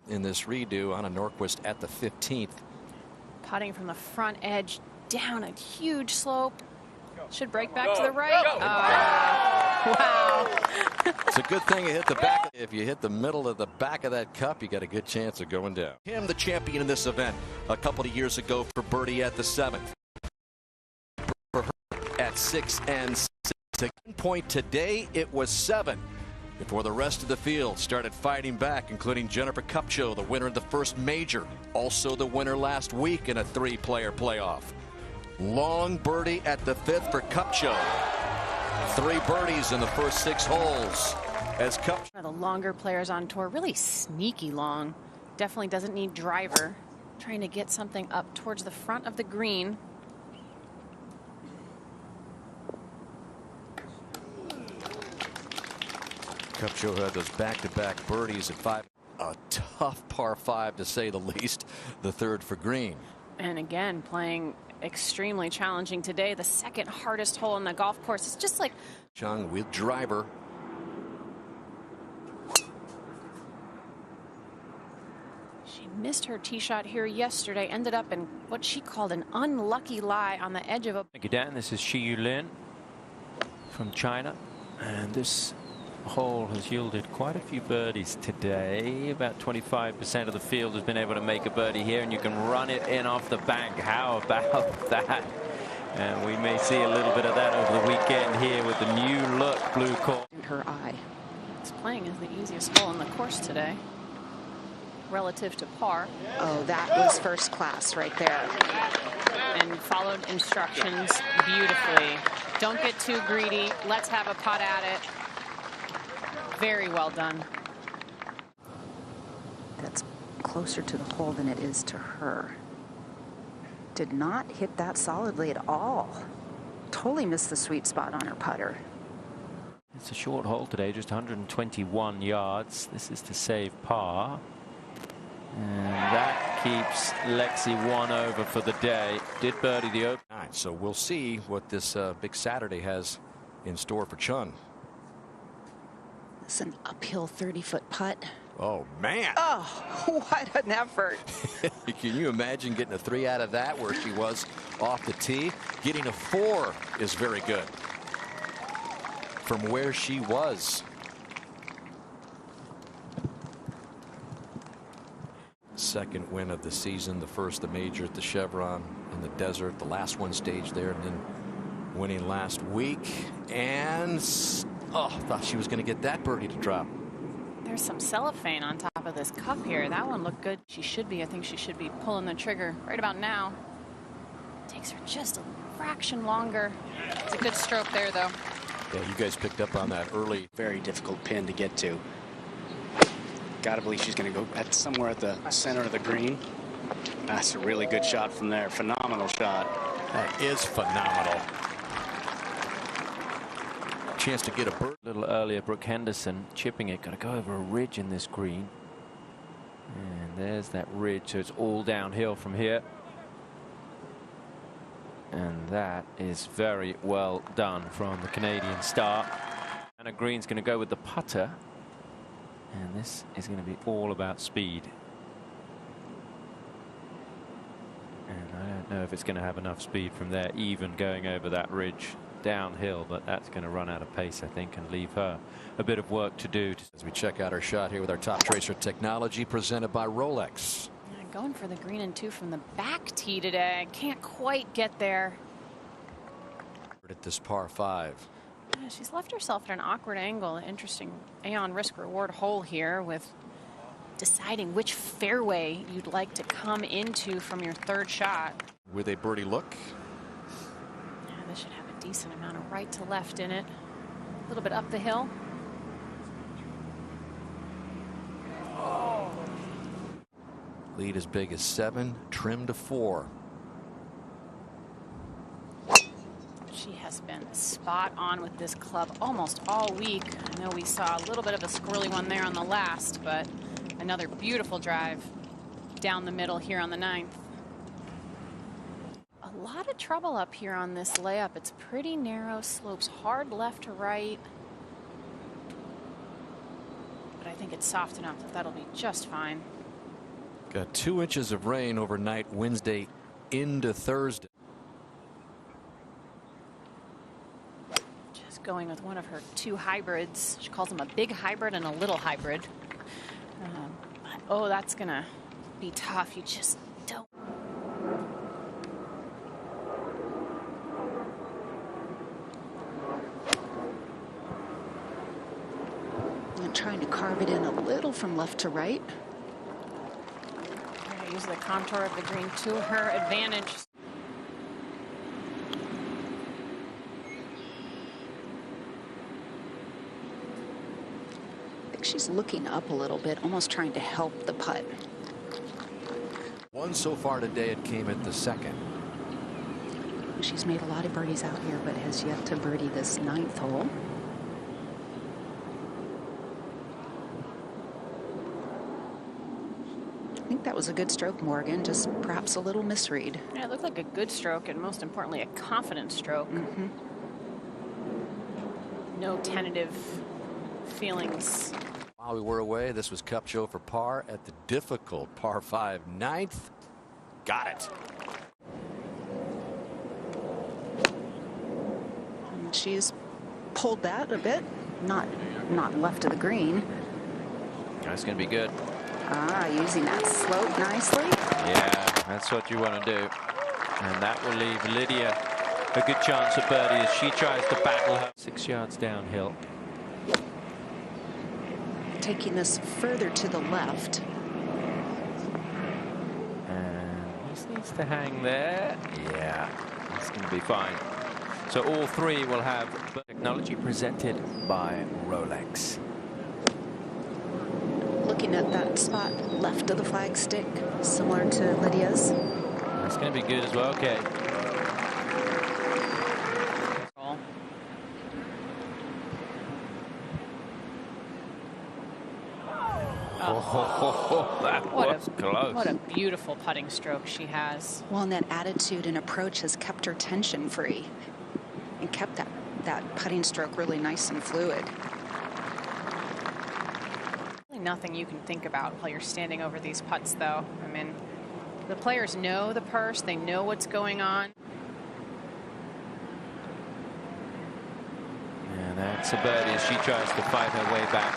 in this redo on a Norquist at the 15th. Putting from the front edge down a huge slope. Should break back to the right. Wow. It's a good thing you hit the back. If you hit the middle of the back of that cup, you got a good chance of going down. Him, the champion in this event a couple of years ago for birdie at the 7th. For her at 6 and 6. Point today, it was 7. Before the rest of the field started fighting back, including Jennifer Kupcho, the winner of the first major, also the winner last week in a 3-player playoff. Long birdie at the 5th for Kupcho. 3 birdies in the first 6 holes. As Kupcho, one of the longer players on tour, really sneaky long. Definitely doesn't need driver. Trying to get something up towards the front of the green. Kupcho had those back-to-back birdies at 5. A tough par 5 to say the least. The 3rd for green. And again, playing extremely challenging today. The 2nd hardest hole on the golf course. It's just like Chung with driver. she missed her tee shot here yesterday. Ended up in what she called an unlucky lie on the edge of a. Thank you, Dan. This is Shi Yulin from China, and this hole has yielded quite a few birdies today. About 25% of the field has been able to make a birdie here, and you can run it in off the bank. How about that? And we may see a little bit of that over the weekend here with the new look blue course. In her eye. It's playing as the easiest hole on the course today, relative to par. Oh, that was first class right there. And followed instructions beautifully. Don't get too greedy. Let's have a putt at it. Very well done. That's closer to the hole than it is to her. Did not hit that solidly at all. Totally missed the sweet spot on her putter. It's a short hole today, just 121 yards. This is to save par. And that keeps Lexi 1 over for the day. Did birdie the open. All right, so we'll see what this big Saturday has in store for Chun. It's an uphill 30-foot putt. Oh, man. Oh, what an effort. Can you imagine getting a 3 out of that where she was off the tee? Getting a 4 is very good from where she was. Second win of the season, the first the major at the Chevron in the desert, the last one staged there, and then winning last week. And thought she was going to get that birdie to drop. There's some cellophane on top of this cup here. That one looked good. She should be. I think she should be pulling the trigger right about now. Takes her just a fraction longer. It's a good stroke there, though. Yeah, you guys picked up on that early. Very difficult pin to get to. Gotta believe she's going to go at somewhere at the center of the green. That's a really good shot from there. Phenomenal shot. That is phenomenal. Chance to get a bird. A little earlier, Brooke Henderson chipping it. Got to go over a ridge in this green. And there's that ridge, so it's all downhill from here. And that is very well done from the Canadian star. Anna Green's going to go with the putter. And this is going to be all about speed. And I don't know if it's going to have enough speed from there, even going over that ridge downhill, but that's going to run out of pace, I think, and leave her a bit of work to do. As we check out our shot here with our Top Tracer technology presented by Rolex. Going for the green and 2 from the back tee today. Can't quite get there. At this par 5. Yeah, she's left herself at an awkward angle. Interesting Aon risk reward hole here with deciding which fairway you'd like to come into from your 3rd shot. With a birdie look. Yeah, this should have a decent amount of right to left in it. A little bit up the hill. Lead as big as 7, trim to 4. She has been spot on with this club almost all week. I know we saw a little bit of a squirrely one there on the last, but another beautiful drive down the middle here on the 9th. A lot of trouble up here on this layup. It's pretty narrow, slopes hard left to right. But I think it's soft enough that that'll be just fine. Got 2 inches of rain overnight Wednesday into Thursday. Just going with one of her 2 hybrids. She calls them a big hybrid and a little hybrid. Oh, that's going to be tough. You just don't. And trying to carve it in a little from left to right. We're going to use the contour of the green to her advantage. I think she's looking up a little bit, almost trying to help the putt. 1 so far today. It came at the 2nd. She's made a lot of birdies out here, but has yet to birdie this 9th hole. I think that was a good stroke, Morgan, just perhaps a little misread. Yeah, it looked like a good stroke, and most importantly, a confident stroke. No tentative feelings. While we were away, this was Cup Show for par at the difficult par 5 9th. Got it. And she's pulled that a bit, not left of the green. That's going to be good. Using that slope nicely. Yeah, that's what you want to do. And that will leave Lydia a good chance at birdie as she tries to battle her 6 yards downhill. Taking this further to the left. And this needs to hang there. Yeah, it's going to be fine. So all 3 will have technology presented by Rolex. Looking at that spot left of the flag stick, similar to Lydia's. That's going to be good as well. Okay. Oh, that was close. What a beautiful putting stroke she has. Well, and that attitude and approach has kept her tension free and kept that putting stroke really nice and fluid. Nothing you can think about while you're standing over these putts, though. I mean, the players know the purse. They know what's going on. And that's a birdie as she tries to fight her way back.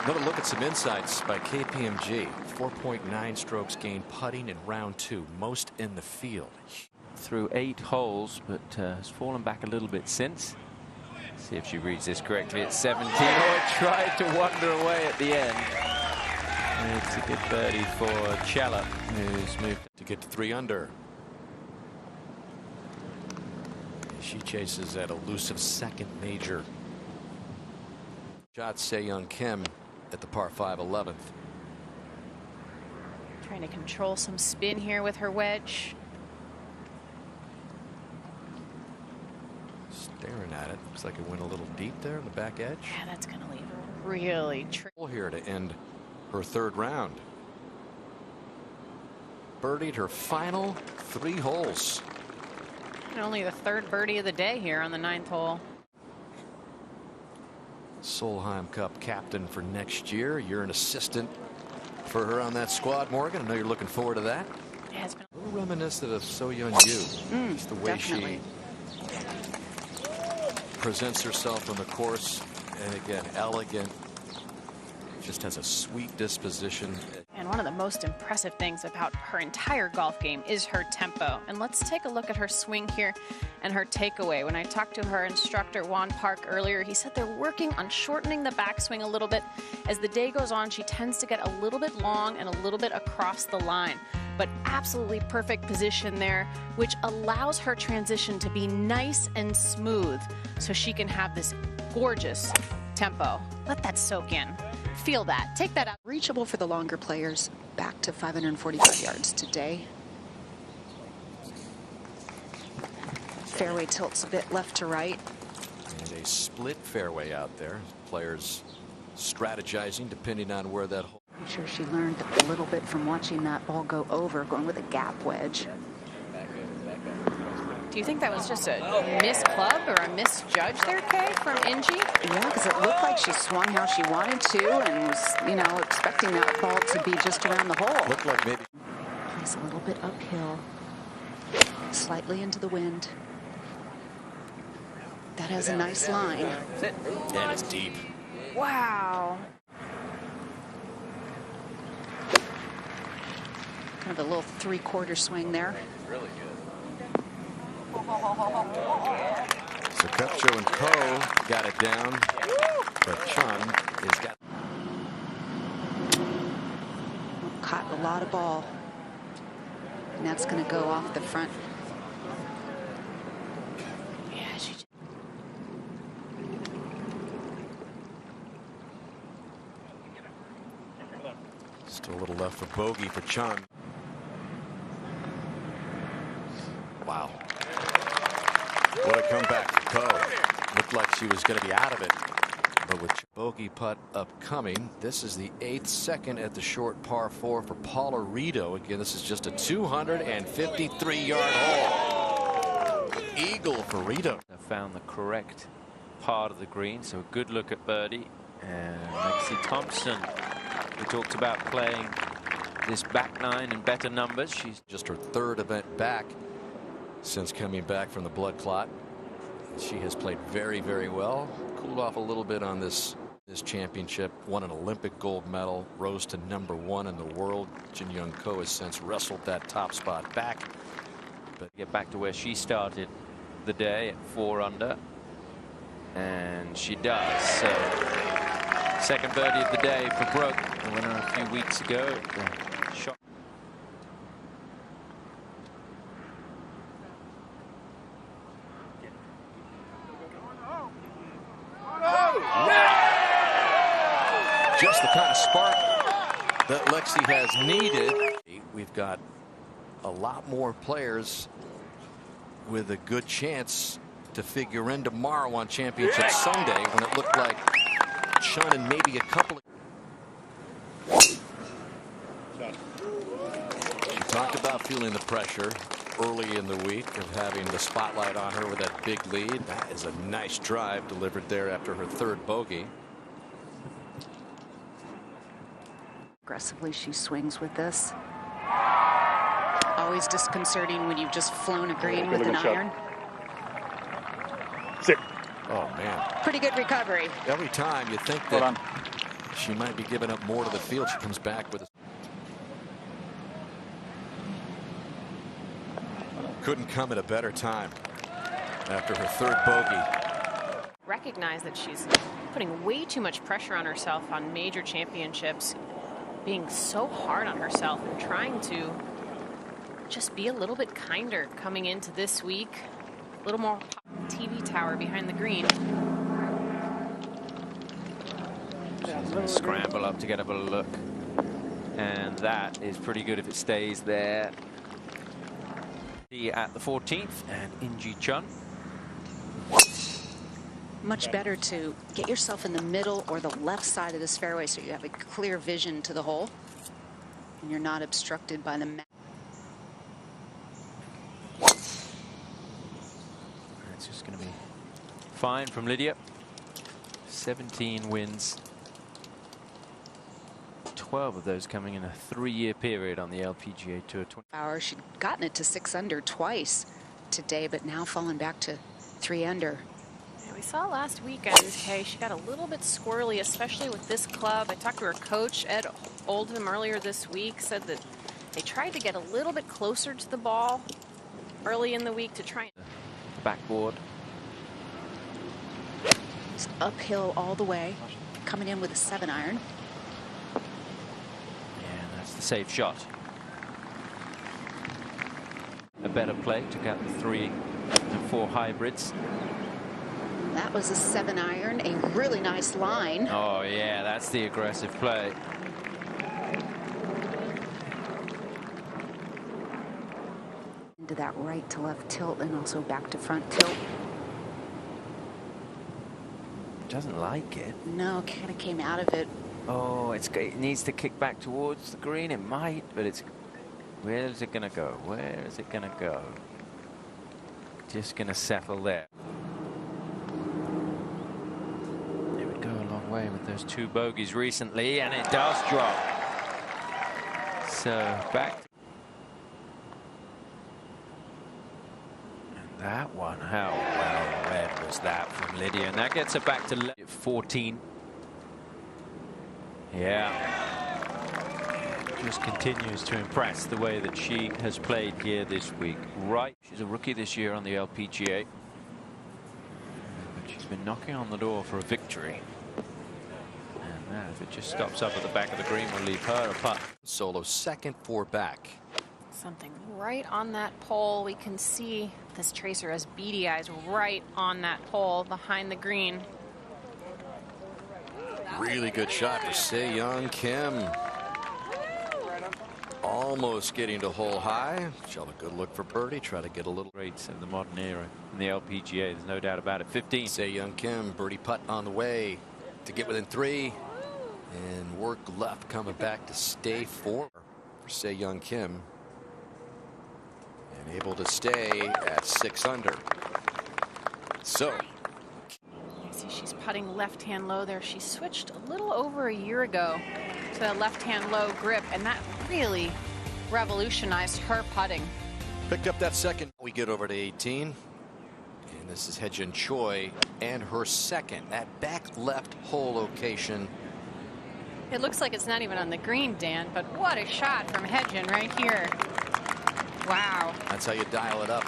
Another look at some insights by KPMG. 4.9 strokes gained putting in round 2, most in the field. Through 8 holes, but has fallen back a little bit since. See if she reads this correctly at 17. Oh, it tried to wander away at the end. It's a good birdie for Chella, who's moved to get to 3 under. She chases that elusive 2nd major. Shot Se-Young Kim at the par 5 11th. Trying to control some spin here with her wedge. Staring at it. Looks like it went a little deep there on the back edge. Yeah, that's going to leave her really tricky. Here to end her 3rd round. Birdied her final 3 holes. And only the 3rd birdie of the day here on the 9th hole. Solheim Cup captain for next year. You're an assistant for her on that squad, Morgan. I know you're looking forward to that. Yeah, it's been a little reminiscent of So-Young Yu. Just the way definitely. She presents herself on the course, and again, elegant. Just has a sweet disposition. And one of the most impressive things about her entire golf game is her tempo. And let's take a look at her swing here and her takeaway. When I talked to her instructor, Juan Park, earlier, he said they're working on shortening the backswing a little bit. As the day goes on, she tends to get a little bit long and a little bit across the line. But absolutely perfect position there, which allows her transition to be nice and smooth so she can have this gorgeous tempo. Let that soak in. Feel that. Take that out. Reachable for the longer players, back to 545 yards today. Fairway tilts a bit left to right. And a split fairway out there. Players strategizing depending on where that hole. I'm sure she learned a little bit from watching that ball go over, going with a gap wedge. Do you think that was just a missed club or a misjudge there, Kay, from Ingy? Yeah, because it looked like she swung how she wanted to and was, you know, expecting that ball to be just around the hole. Looked like maybe. Plays a little bit uphill, slightly into the wind. That has a nice line. And it's deep. Wow. Kind of a little three-quarter swing there. Really good. So Kupcho and Ko got it down, but Chun has got. Caught a lot of ball, and that's going to go off the front. Yeah, she. Still a little left for bogey for Chun. Wow. What a comeback for Ko. Looked like she was going to be out of it. But with bogey putt upcoming, this is the 8th second at the short par 4 for Paula Rito. Again, this is just a 253-yard hole. Eagle for Rito. Found the correct part of the green, so a good look at birdie. And Lexi Thompson, we talked about playing this back nine in better numbers. She's just her 3rd event back since coming back from the blood clot. She has played very, very well. Cooled off a little bit on this championship. Won an Olympic gold medal. Rose to #1 in the world. Jin Young Ko has since wrestled that top spot back. But get back to where she started the day at 4 under. And she does. So second birdie of the day for Brooke. The winner a few weeks ago. The shot. Just the kind of spark that Lexi has needed. We've got a lot more players with a good chance to figure in tomorrow on Championship Sunday, when it looked like Chun and maybe a couple of. She talked about feeling the pressure early in the week of having the spotlight on her with that big lead. That is a nice drive delivered there after her 3rd bogey. Aggressively she swings with this. Always disconcerting when you've just flown a green with an iron. Sit. Oh, man. Pretty good recovery. Every time you think that she might be giving up more to the field, she comes back with a. Couldn't come at a better time after her 3rd bogey. Recognize that she's putting way too much pressure on herself on major championships, being so hard on herself and trying to just be a little bit kinder coming into this week. A little more TV tower behind the green. She's going to scramble up to get a better look. And that is pretty good if it stays there. At the 14th, and Ingy Chun. Much better to get yourself in the middle or the left side of this fairway so you have a clear vision to the hole and you're not obstructed by the mat. It's just going to be fine from Lydia. 17 wins. 12 of those coming in a 3-year period on the LPGA Tour. She'd gotten it to 6 under twice today, but now falling back to 3 under. Yeah, we saw last weekend, Kay, she got a little bit squirrely, especially with this club. I talked to her coach, Ed Oldham, earlier this week, said that they tried to get a little bit closer to the ball early in the week to try and. Backboard. Just uphill all the way, coming in with a 7 iron. The safe shot. A better play. Took out the 3 and 4 hybrids. That was a 7 iron, a really nice line. Oh yeah, that's the aggressive play. Into that right to left tilt and also back to front tilt. Doesn't like it. No, kind of came out of it. Oh, it needs to kick back towards the green. It might, but it's. Where is it going to go? Where is it going to go? just going to settle there. It would go a long way with those 2 bogeys recently, and it does drop. So back. And that one, how well read was that from Lydia? And that gets her back to 14. Yeah. Just continues to impress the way that she has played here this week. Right, she's a rookie this year on the LPGA, but she's been knocking on the door for a victory. And that, if it just stops up at the back of the green, will leave her a putt. Solo second, 4 back. Something right on that pole. We can see this tracer has beady eyes right on that pole behind the green. Really good shot for Se-Young Kim. Almost getting to hole high. She'll have a good look for birdie. Try to get a little. Rates of the modern era in the LPGA. There's no doubt about it. 15. Se-Young Kim, birdie putt on the way to get within 3. And work left coming back to stay 4 for Se-Young Kim. And able to stay at 6 under. So. You see she's putting left-hand low there. She switched a little over a year ago to the left-hand low grip, and that really revolutionized her putting. Picked up that second. We get over to 18. And this is Hye-Jin Choi and her second at back left hole location. It looks like it's not even on the green, Dan, but what a shot from Hye-Jin right here. Wow. That's how you dial it up.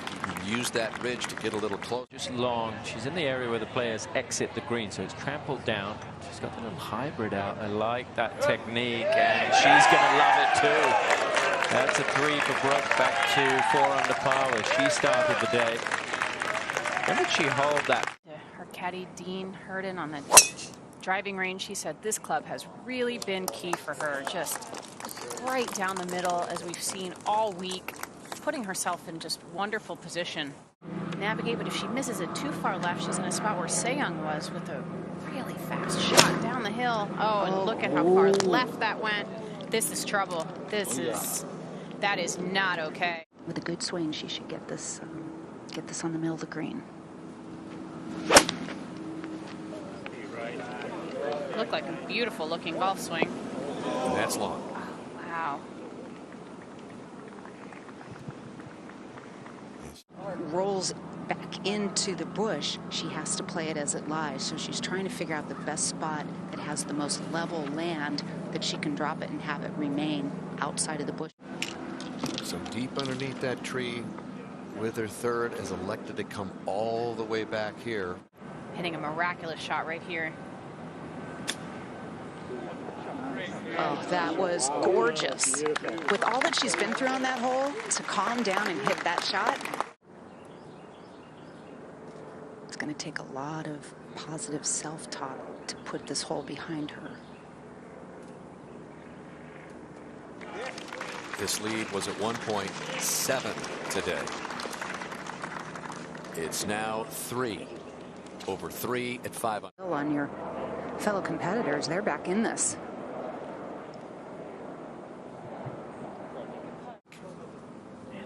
Use that ridge to get a little close. Just long. She's in the area where the players exit the green, so it's trampled down. She's got the little hybrid out. I like that technique, and she's going to love it too. That's a 3 for Brooke, back to 4 under par where she started the day. When did she hold that? Her caddy, Dean Hurden, on the driving range, she said this club has really been key for her. Just right down the middle, as we've seen all week, putting herself in just wonderful position. Navigate, but if she misses it too far left, she's in a spot where Se-Young was with a really fast shot down the hill. Oh, and look at how far left that went. This is trouble. That is not okay. With a good swing, she should get this on the middle of the green. Looked like a beautiful looking golf swing. That's long. Oh, wow. Rolls back into the bush, she has to play it as it lies. So she's trying to figure out the best spot that has the most level land that she can drop it and have it remain outside of the bush. So deep underneath that tree with her third, has elected to come all the way back here. Hitting a miraculous shot right here. Oh, that was gorgeous. With all that she's been through on that hole, to calm down and hit that shot, it's going to take a lot of positive self-talk to put this hole behind her. This lead was at one point 7 today. It's now 3. Over 3 at 5. On your fellow competitors, they're back in this.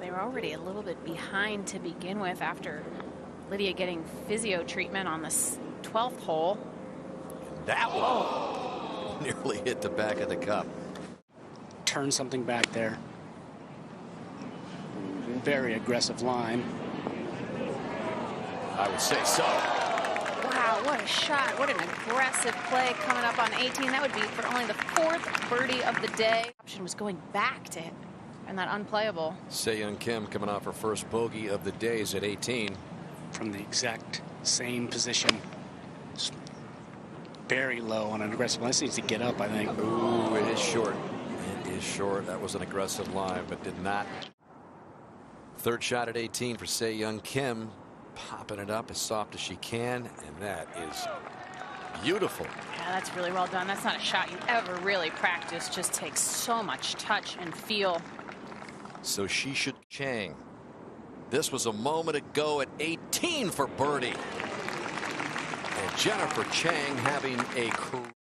They were already a little bit behind to begin with after Lydia getting physio treatment on this 12th hole. That one nearly hit the back of the cup. Turn something back there. Very aggressive line. I would say so. Wow, what a shot. What an aggressive play coming up on 18. That would be for only the 4th birdie of the day. Option was going back to him and that unplayable. Se-Young Kim coming off her first bogey of the days at 18. From the exact same position. Just very low on an aggressive line. This needs to get up, I think. Ooh, it is short. It is short. That was an aggressive line, but did not. Third shot at 18 for Se-Young Kim. Popping it up as soft as she can, and that is beautiful. Yeah, that's really well done. That's not a shot you ever really practice. Just takes so much touch and feel. So she should Chang. This was a moment ago at 18 for birdie. And Jennifer Chang having a career.